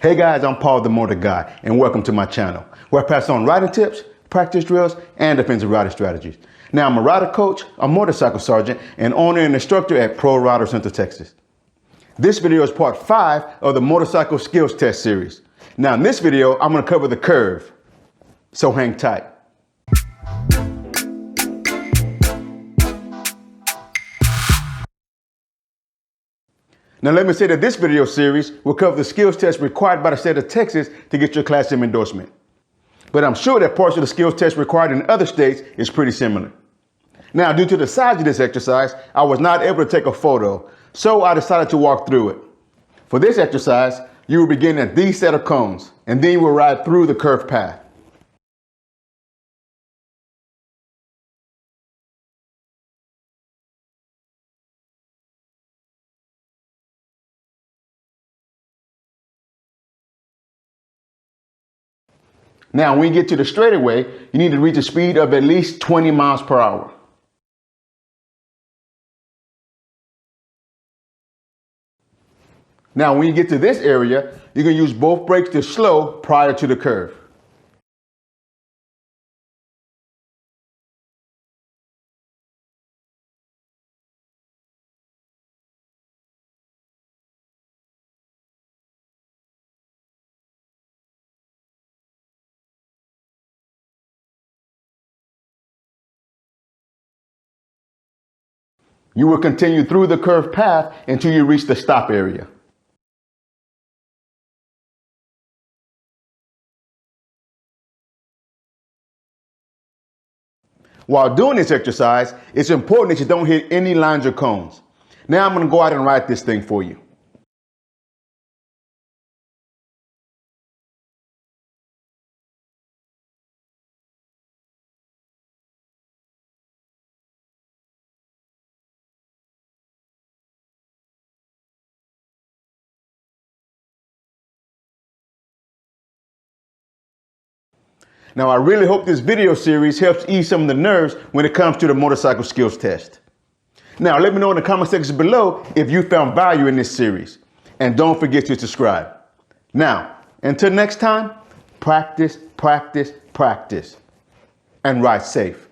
Hey guys, I'm Paul the Motor Guy, and welcome to my channel, where I pass on riding tips, practice drills, and defensive riding strategies. Now, I'm a rider coach, a motorcycle sergeant, and owner and instructor at ProRider Central Texas. This video is part 5 of the motorcycle skills test series. Now, in this video, I'm going to cover the curve, so hang tight. Now let me say that this video series will cover the skills test required by the state of Texas to get your Class M endorsement. But I'm sure that parts of the skills test required in other states is pretty similar. Now, due to the size of this exercise, I was not able to take a photo, so I decided to walk through it. For this exercise, you will begin at these set of cones, and then you will ride through the curved path. Now, when you get to the straightaway, you need to reach a speed of at least 20 miles per hour. Now, when you get to this area, you can use both brakes to slow prior to the curve. You will continue through the curved path until you reach the stop area. While doing this exercise, it's important that you don't hit any lines or cones. Now I'm going to go out and ride this thing for you. Now, I really hope this video series helps ease some of the nerves when it comes to the motorcycle skills test. Now, let me know in the comment section below if you found value in this series. And don't forget to subscribe. Now, until next time, practice, practice, practice, and ride safe.